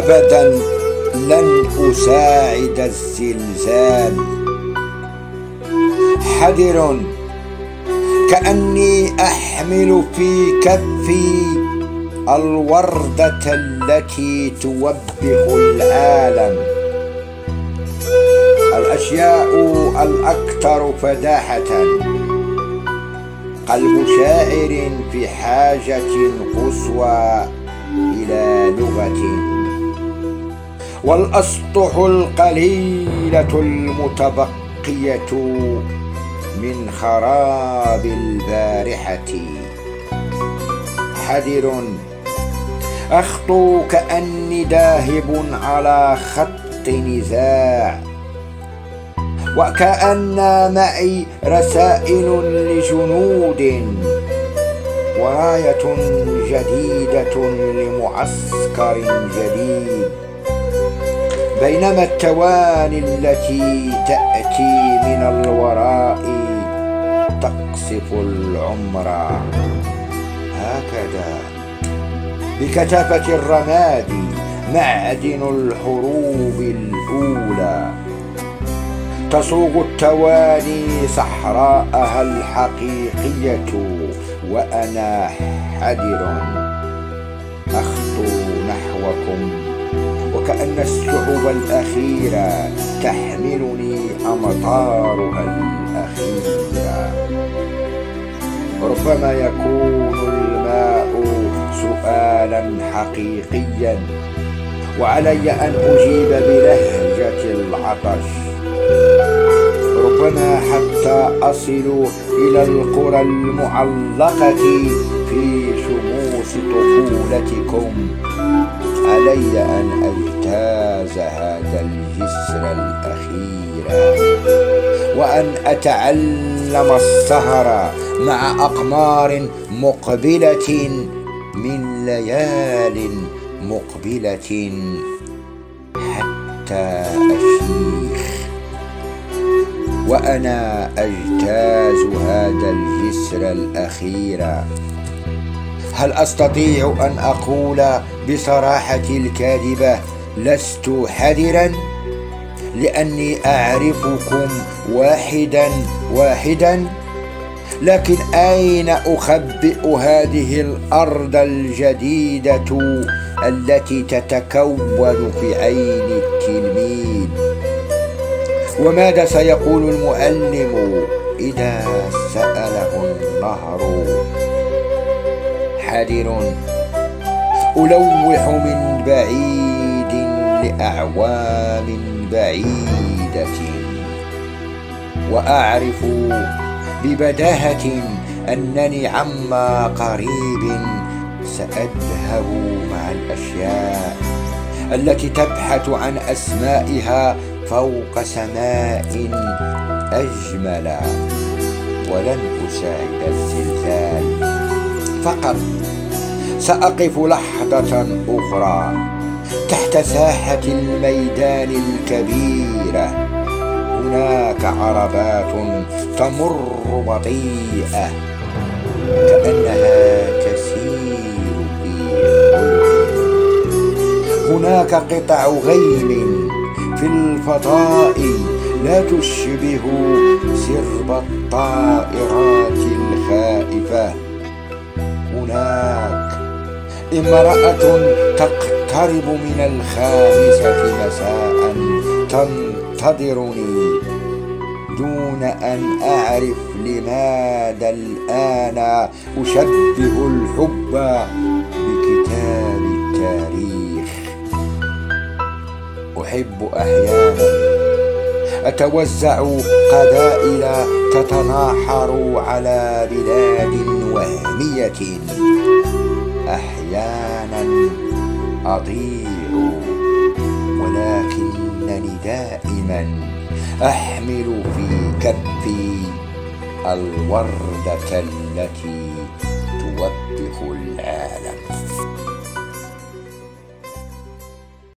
أبدا لن أساعد الزلزال. حذر، كأني أحمل في كفي الوردة التي توبخ العالم. الأشياء الأكثر فداحة، قلب شاعر في حاجة قصوى إلى لغة، والأسطح القليلة المتبقية من خراب البارحة. حذر، أخطو كأني ذاهب على خط نزاع، وكأن معي رسائل لجنود وراية جديدة لمعسكر جديد، بينما التواني التي تأتي من الوراء تقصف العمر. هكذا بكثافة الرماد معدن الحروب الأولى، تصوغ التواني صحراءها الحقيقية، وأنا حذر أخطو نحوكم، وكأن السحب الأخيرة تحملني أمطارها الأخيرة. ربما يكون الماء سؤالا حقيقيا، وعلي أن أجيب بلهجة العطش. ربما حتى أصل إلى القرى المعلقة في شموس طفولتكم علي أن أجتاز هذا الجسر الأخير، وأن أتعلم السهر مع أقمار مقبلة من ليال مقبلة حتى أشيخ وأنا أجتاز هذا الجسر الأخير. هل أستطيع أن أقول بصراحة الكاذبة لست حذرا، لأني أعرفكم واحدا واحدا؟ لكن أين أخبئ هذه الأرض الجديدة التي تتكون في عين التلميذ؟ وماذا سيقول المعلم إذا سأله النهر؟ حذر، ألوح من بعيد لأعوام بعيدة، وأعرف ببداهة أنني عما قريب سأذهب مع الأشياء التي تبحث عن أسمائها فوق سماء أجمل، ولن أساعد الزلزال. فقط سأقف لحظة أخرى تحت ساحة الميدان الكبيرة. هناك عربات تمر بطيئة كأنها تسير في حلم. هناك قطع غيم في الفضاء لا تشبه سرب الطائرات الخائفة. هناك امرأة تقترب من 5 مساء تنتظرني دون أن أعرف لماذا الآن أشبه الحب بكتاب التاريخ. أحب أحيانا أتوزع قبائل تتناحر على بلاد وهمية. أحيانا أضيع، ولكنني دائما أحمل في كفي الوردة التي توقع